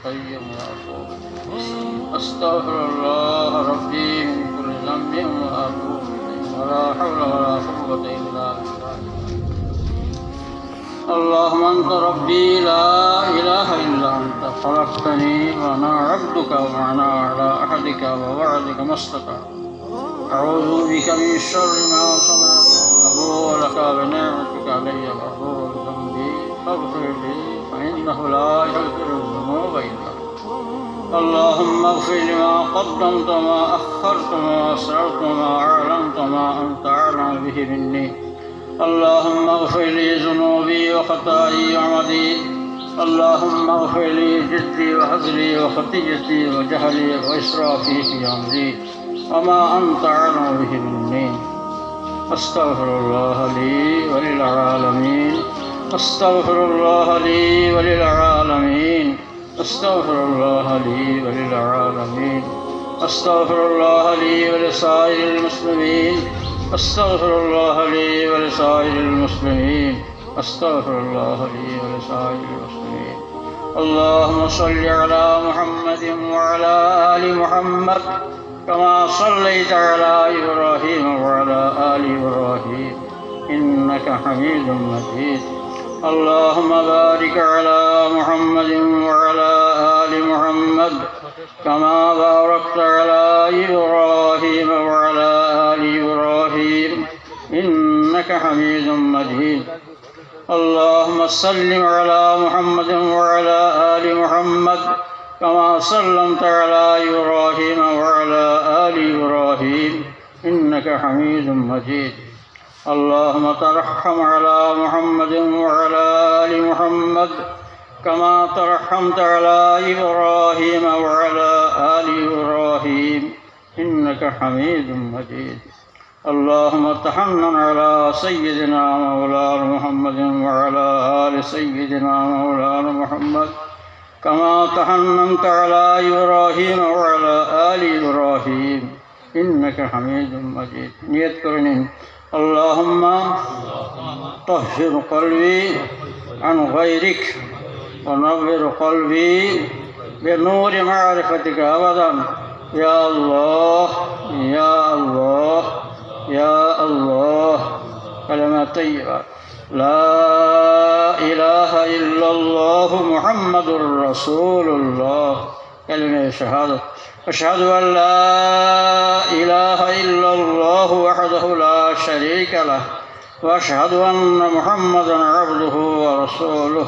القيوم وأتوب إليه. أستغفر الله ربي من كل ذنب وأتوب إليه. ولا حول ولا قوة إلا بالله. اللهم أنت ربي لا إله إلا أنت خلقتني وأنا عبدك وأنا على عهدك ووعدك ما استطعت. أعوذ بك من شر ما صنعت. أبوء لك بنعمتك علي وأبوء بذنبي فاغفر لي فإنه لا يغفر الذنوب إلا أنت. اللهم اغفر لما قدمت وما أخرت وما أسررت وما أعلنت وما أنت أعلم به مني. اللهم اغفر لي ذنوبي وخطاياي وعمدي. اللهم اغفر لي جدي وهزلي وخطيئتي وجهلي وإسرافي في أمري وما أنت أعلم به مني. أستغفر الله لي وللعالمين. أستغفر الله لي وللعالمين. أستغفر الله لي وللعالمين. أستغفر الله لي ولسائر المسلمين. أستغفر الله لي ولسائر المسلمين. أستغفر الله لي ولسائر المسلمين. اللهم صل على محمد وعلى آل محمد كما صليت على إبراهيم وعلى آل إبراهيم إنك حميد مجيد. اللهم بارك على محمد وعلى آل محمد كما باركت على إبراهيم وعلى آل إبراهيم إنك حميد مجيد. اللهم سلم على محمد وعلى آل محمد كما سلمت على إبراهيم وعلى آل إبراهيم إنك حميد مجيد. اللهم ترحم على محمد وعلى آل محمد كما ترحمت على إبراهيم وعلى آل إبراهيم إنك حميد مجيد. اللهم تحنن على سيدنا مولانا محمد وعلى آل سيدنا مولانا محمد كما تحننت على إبراهيم وعلى آل إبراهيم إنك حميد مجيد. نيت করুন اللهم طهر قلبي عن غيرك ونور قلبي بنور معرفتك أبدا يا الله يا الله يا الله. كلمة طيبة لا إله إلا الله محمد رسول الله. كلمة شهادة. أشهد أن لا إله إلا الله وحده لا شريك له وأشهد أن محمدا عبده ورسوله.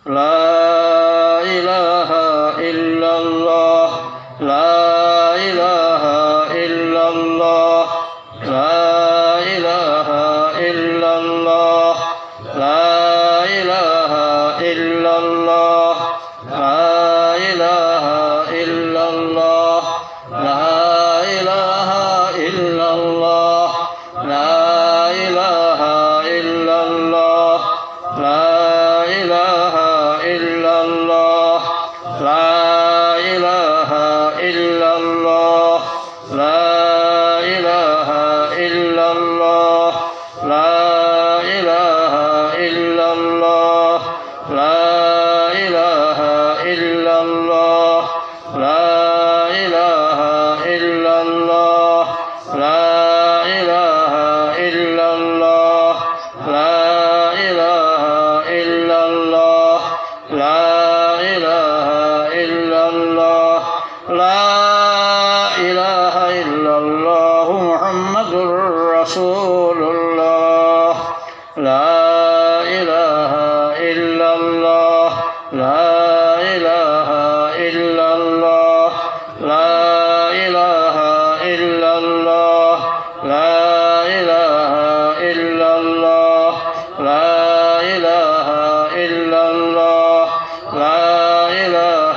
لا إله إلا الله لا إله إلا الله لا إله إلا الله لا إله إلا الله لا إله إلا الله لا إله إلا الله لا إله إلا الله لا إله إلا الله لا إله إلا الله لا إله إلا الله لا إله إلا الله لا إله إلا الله لا إله إلا الله لا إله إلا الله لا إله إلا الله لا إله إلا الله لا إله إلا الله محمد رسول الله. لا إله إلا الله لا إله إلا الله لا إله إلا الله لا إله إلا الله لا إله إلا الله لا إله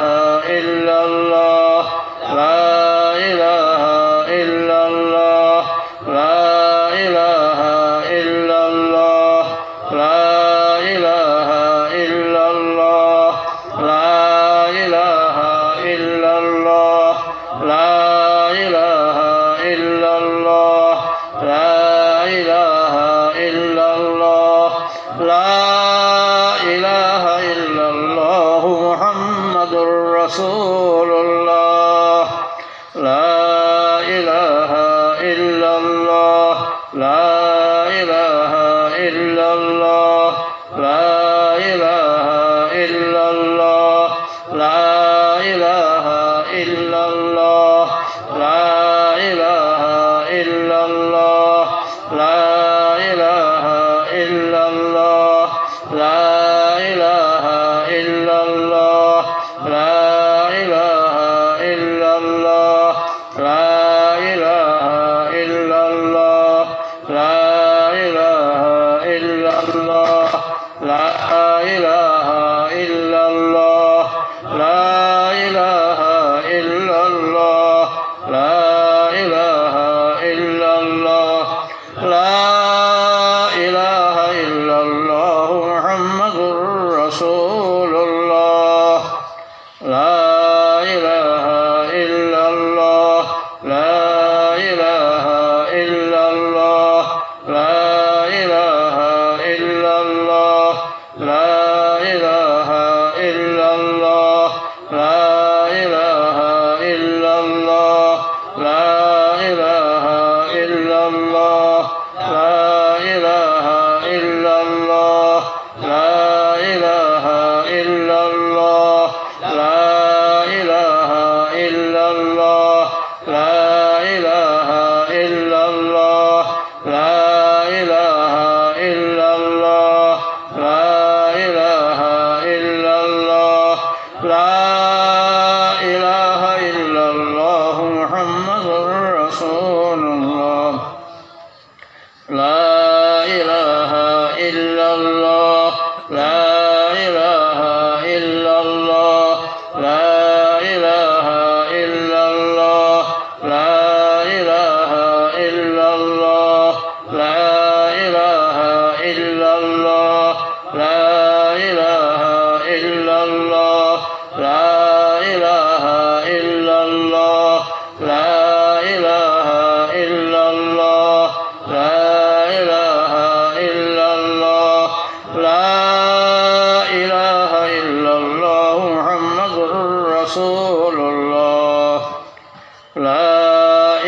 إلا الله لا إله إلا الله لا إله إلا الله لا إله إلا الله رسول الله لا إله إلا الله لا إله إلا الله لا إله إلا الله لا إله إلا الله لا إله إلا الله لا إله إلا الله لا إله إلا الله لا إله إلا الله لا إله إلا الله لا إله إلا الله لا إله إلا الله لا إله إلا الله لا إله إلا الله لا إله إلا الله محمد رسول الله لا إله إلا الله لا إله إلا الله لا إله إلا الله لا إله إلا الله لا إله إلا الله لا إله إلا الله لا إله إلا الله لا إله إلا الله لا إله إلا الله لا إله إلا الله لا إله إلا الله لا إله إلا الله لا إله إلا الله محمد رسول الله لا إله إلا الله لا إله إلا الله لا إله إلا الله لا إله إلا الله لا إله إلا الله لا إله إلا الله لا إله إلا الله لا إله إلا الله لا إله إلا الله لا إله إلا الله محمد رسول الله لا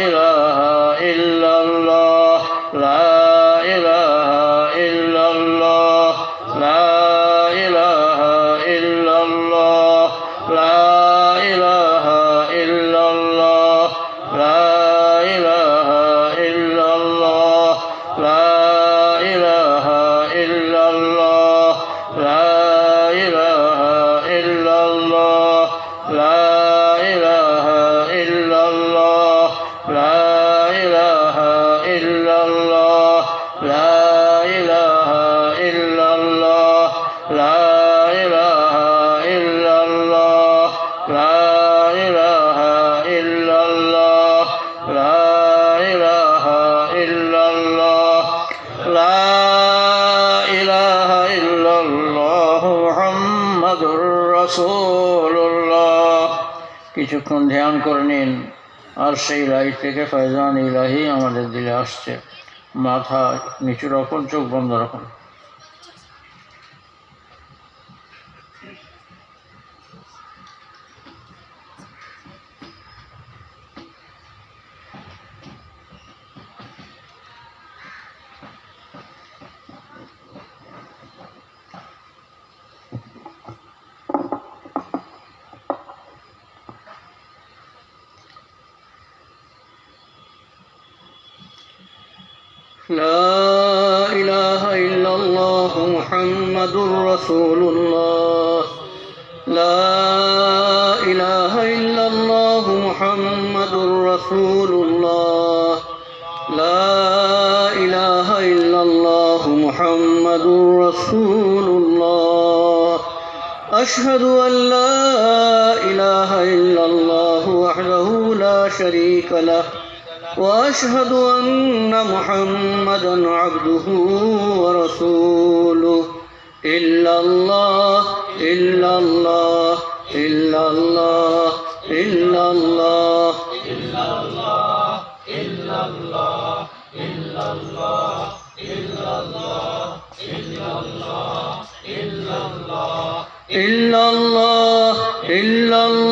إله إلا الله لا إله إلا الله لا إله إلا الله لا إله إلا الله لا إله إلا الله لا إله إلا الله لا إله إلا الله لا إله إلا الله لا إله إلا الله لا إله إلا الله لا إله إلا الله لا إله إلا الله لا إله إلا الله لا إله إلا الله محمد رسول الله কিছুক্ষণ ধ্যান করে নিন আর সেই লাইট থেকে ফয়জান ইলাহি আমাদের দিলে আসছে মাথা নিচু রাখুন চোখ বন্ধ রাখুন لا إله إلا الله محمد رسول الله لا إله إلا الله محمد رسول الله لا إله إلا الله محمد رسول الله أشهد أن لا إله إلا الله وحده لا شريك له وأشهد أن محمدا عبده ورسوله إلا الله إلا الله إلا الله إلا الله إلا الله إلا الله إلا الله إلا الله إلا الله إلا الله إلا الله إلا الله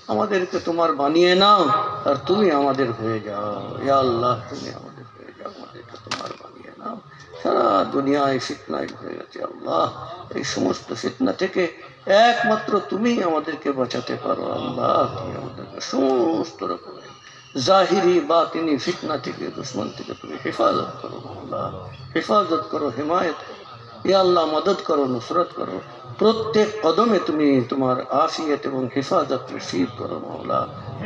আমাদেরকে তোমার বানিয়ে নাও আর তুমি আমাদের হয়ে যাও। ইয়া আল্লাহ, তুমি আমাদের হয়ে যাও, আমাদেরকে তোমার বানিয়ে নাও। সারা দুনিয়ায় ফিতনায় হয়ে গেছে আল্লাহ, এই সমস্ত ফিতনা থেকে একমাত্র তুমি আমাদেরকে বাঁচাতে পারো আল্লাহ। তুমি আমাদেরকে সমস্ত রকমের জাহিরি বাতিনি ফিতনা থেকে, দুশ্মন থেকে তুমি হেফাজত করো আল্লাহ, হেফাজত করো, হিমায়ত করো। ইয়া আল্লাহ, মদদ করো, নুসরত করো। প্রত্যেক কদমে তুমি তোমার আফিয়ত এবং হিফাজত নসিব করো মাওলা।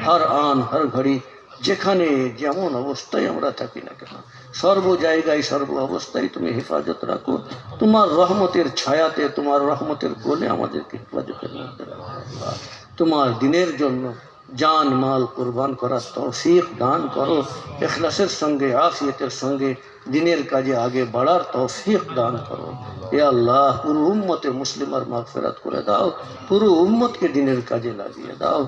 হর আন হর ঘড়ি যেখানে যেমন অবস্থায় আমরা থাকি না কেন, সর্ব জায়গায় সর্ব অবস্থায় তুমি হেফাজত রাখো। তোমার রহমতের ছায়াতে, তোমার রহমতের কোলে আমাদেরকে হেফাজতের মধ্যে রাখো আল্লাহ। তোমার দিনের জন্য জান মাল কুরবান করার তৌফিক দান করো। ইখলাসের সঙ্গে, আফিয়তের সঙ্গে দিনের কাজে আগে বাড়ার তৌফিক দান করো। এ আল্লাহ, পুরো উম্মতে মুসলিমার মাগফিরাত করে দাও, পুরো উম্মতকে দিনের কাজে লাগিয়ে দাও।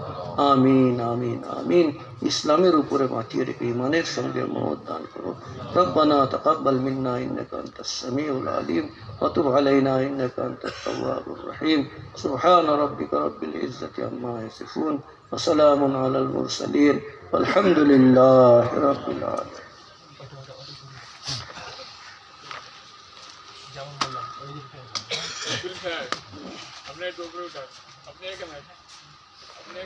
আমিন আমিন আমিন। ইসলামের উপরে মাটিয়ে রেখে ইমানের সঙ্গে মওত দান করো। রব্বানা তাকাব্বাল মিন্না ইন্নাকা আনতাস সামিউল আলিম ওয়া তুব আলাইনা ইন্নাকা আনতাত তাওয়াবুর রহিম। সুবহান রাব্বিকা রাব্বিল ইজ্জাতি আম্মা ইয়াসিফুন ওয়া সালামুন আলাল মুরসালিন ওয়ালহামদুলিল্লাহি রাব্বিল আলামিন। अपने डोबरे उठा अपने एक अपने